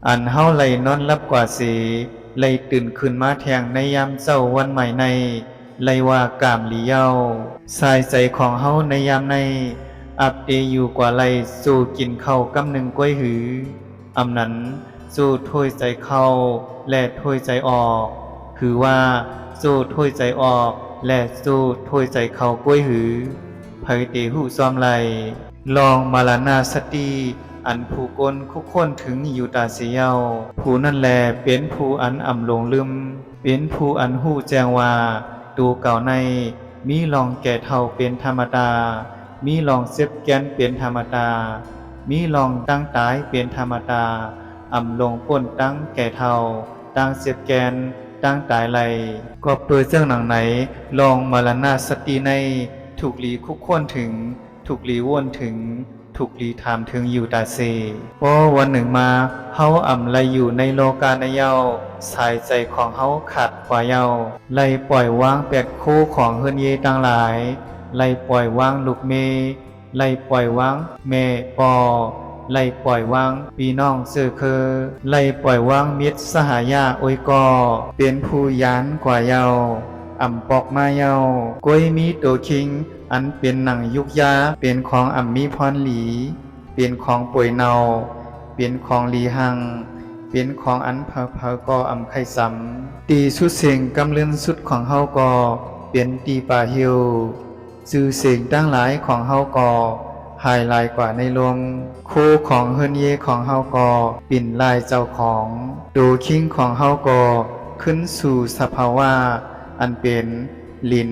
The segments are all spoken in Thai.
อันเฮาไหลนอนรับกว่าสีไหลตื่นขึ้นมาแทงในยามเจ้าวันใหม่ในไหลว่ากามลีเย้าสายใจของเฮาในยามในอับเออยู่กว่าไหลสู่กินข้าวกำหนึ่งก้วยหืออำนั้นสู่ถ้วยใจเข้าและถ้วยใจออกคือว่าสู่ถ้วยใจออกและสู่ถ้วยใจเข้าก้วยหือไผเตหูซ้อมไหลลองมาลานาสติอันผู้กลคุกคนถึงอยู่ตาเสียวผู้นั่นแลเป็นผู้อันอ่ำลงลืมเป็นผู้อันหู้แจ้งว่าตูเก่าในมีลองแก่เท่าเป็นธรรมดามีลองเสียบแกนเป็นธรรมดามีลองตั้งตายเป็นธรรมดาอ่ำลงป่นตั้งแก่เท่าตั้งเสียบแกนตั้งตายไหลก็เปิดเจ้าหนังไหนลองมรณาสติในถูกหลีคุกคนถึงถูกหลีวนถึงถูกลีถามถึงอยู่ตาเซเพราะวันหนึ่งมาเฮาอ่ำไลอยู่ในโลกาในเย้าสายใจของเฮาขาดกว่าเย้าไลปล่อยวางแปดคู่ของเฮือนเยต่างหลายไลปล่อยวางลูกเมไลปล่อยวางแม่ปอไลปล่อยวางพี่น้องเสือเคอไลปล่อยวางมิตรสหายาโอยกอเป็นผู้ยานกว่าเย้าอ่ำปอกมาเย้ากวยมีโตคิงอันเป็นหนังยุกยาเป็นของอ่ำมีพรหลีเป็นของป่วยเนาเป็นของลีหังเป็นของอันเผาก็อ่ำไข่ซ้ำตีสุดเสียงกำเลื่อนสุดของเฮาก็เป็นตีป่าเฮียวชื่อเสียงตั้งหลายของเฮาก็หายลายกว่าในลมคู่ของเฮือนเยของเฮาก็ปิ่นลายเจ้าของดูคิงของเฮาก็ขึ้นสู่สภาวะอันเป็นลิน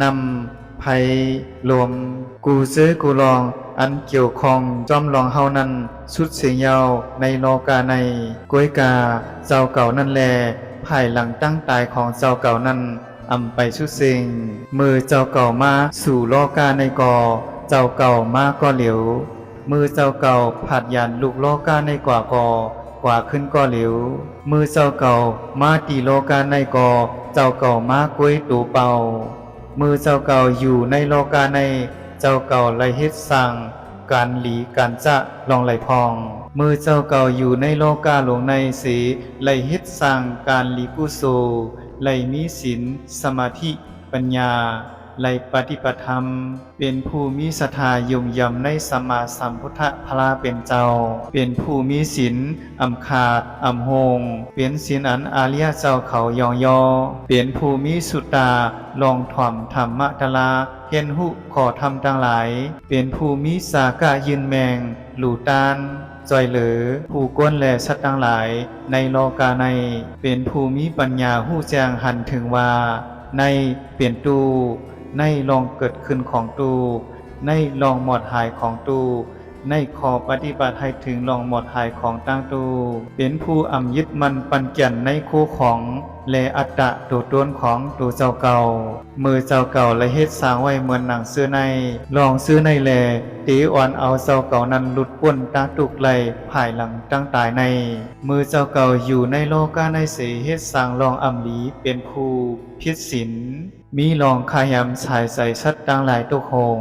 นำภัยลมกูซื้อกูลองอันเกี่ยวข้องจอมลองเฮานั้นสุดเสียงยาวในโลกาในก้วยกาเจ้าเก่านั่นแลภายหลังตั้งตายของเจ้าเก่านั้นอำไปสุดสิ่งมือเจ้าเก่ามาสู่โลกาในก่อเจ้าเก่ามาก็เหลียวมือเจ้าเก่าผัดยันลูกโลกาในกว่าก่อกว่าขึ้นก็เหลียวมือเจ้าเก่ามาตีโลกาในก่อเจ้าเก่ามาก้วยตูเป่ามือเจ้าเก่าอยู่ในโลกาในเจ้าเก่าไลเฮ็ดสั่งการหลีการจะลองไหลพองมือเจ้าเก่าอยู่ในโลกาหลงในสีไลเฮ็ดสั่งการหลีกุโสไลมีศีลสมาธิปัญญาไลปฏิปธรรมเป็นผู้มีศรัทธายงยำในสัมมาสัมพุทธพระเป็นเจ้าเป็นผู้มีศีลอำขาดอำโหงเป็นศีลอันอาริยเจ้าเขายองยอเป็นผู้มีสุตตาลองถ่อมธรรมะตะลาเห็นหุขอทำต่างหลายเป็นผู้มีสากะยืนแมงหลู่ตานจอยเหลือผู้ก้นและสัตว์ต่างหลายในโลกาในเป็นผู้มีปัญญาหู้แจ้งหันถึงว่าในเปลี่ยนตูในลองเกิดขึ้นของตูในลองหมดหายของตูในขอปฏิบัติให้ถึงลองหมดหายของตั้งตูเป็นผู้อ่ำยึดมันปันแก่นในคู่ของและอัตตะตัวตนของตัวเจ้าเก่ามือเจ้าเก่าและเฮ็ดสร้างไว้เหมือนหนังเสื้อในลองซื้อในแลตีอ่อนเอาเจ้าเก่านั้นหลุดพ้นตาตุกไหลภายหลังตั้งตายในมือเจ้าเก่าอยู่ในโลกาในเสเฮ็ดสร้างลองอ่ำหลีเป็นผู้พิษศีลมีลองขายำฉายใส่ชัดต่างหลายตุกหง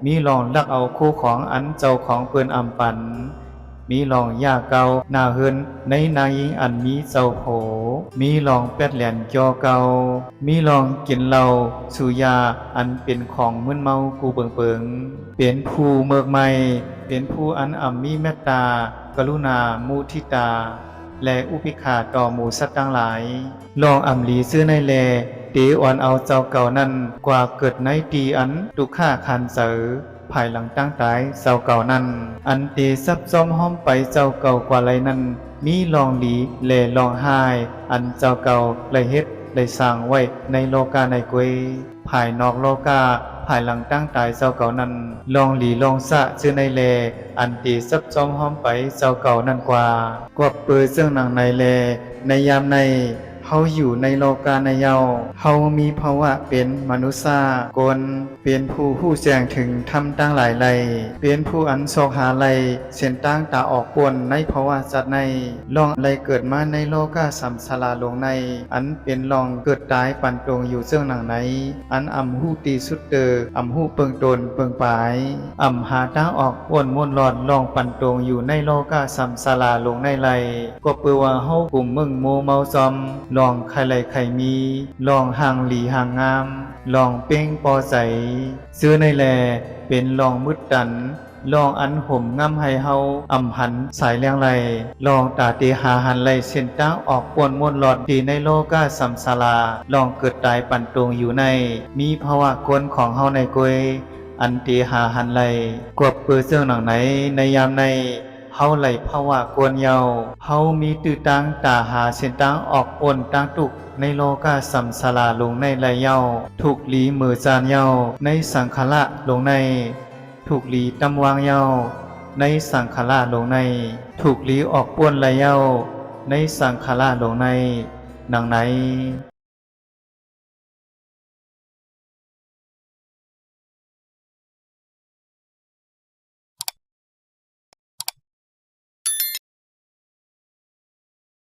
มีลองลักเอาคู่ของอันเจ้าของเปิ้นอำปันมีลองยาเกาหน้าเฮินในนางยิงอันมีเจ้าโผมีลองแปดแหลนจอเกามีลองกินเหล้าสุยาอันเป็นของมึนเมากูเปิงเป็นผู้เมิกใหม่เป็นผู้อันอ่ำมีเมตตากรุณามุทิตาและอุปิขาต่อหมู่สัตว์ทั้งหลายลองอ่ำลีซื้อในแลตีอ่อนเอาเจ้าเก่านั้นกว่าเกิดในตีอันตุกฆ่าคันเสอภายหลังตั้งตายเจ้าเก่านั้นอันตีซับซ้อมห้อมไปเจ้าเก่ากว่าไรนั้นมีลองหลีแลลองหายอันเจ้าเก่าเลยเฮ็ดเลยสร้างไว้ในโลกาในกวยภายนอกโลกาภายหลังตั้งตายเจ้าเก่านั้นลองหลีลองสะชื่อในแลอันตีซับซ้อมห้อมไปเจ้าเก่านั้นกว่าเปื้อเสื่องหนังในแลในยามในเฮ เฮาอยู่ในโลกาในเยาเฮามีภาวะเป็นมนุษย์กลเป็นผู้ผู้แจ้งถึงธรรมตั้งหลายไลเป็นผู้อันสอกหาไลเส้นตั้งตาออกปวนในภาวะจัดในลองไลเกิดมาในโลกาสัมสลาลงในอันเป็นลองเกิดตายปันตรงอยู่เสื่องหนังไหนอันอำหูตีสุดเตออำหูเปิงตนเปิงปายอำหาตั้งออกปวนม่วนหลอดลองปันตรงอยู่ในโลกาสัมสลาลงในไลก็เปือว่าเฮากลุ่มมึงโมเมาซอมลองใครไหลใครมีลองห่างหลีห่างงามลองเป้งปอใสซื้อในแลเป็นลองมืดดันลองอันห่มงำให้เฮาอำหันสายเลียงไหลลองตาตีหาหันไหลเส้นตั้งออกปวนมวนหลอดดีในโลกาสัมสลาลองเกิดตายปันตรงอยู่ในมีภาวะกวนของเฮาในกวยอันตีหาหันไหลกวบเปือเสื่องหนังไหนในยามในเฮาไหลภาวะกวนเยาเฮามีตื้อตั้งตาหาเส้นตั้งออกปนตั้งตุกในโลกาสัมสลาลงในไหลเยาถูกหลีมือจานเยาในสังขละลงในถูกหลีตำวางเยาในสังขละลงในถูกหลีออกป้วนไหลเยาในสังขละลงในดังไหน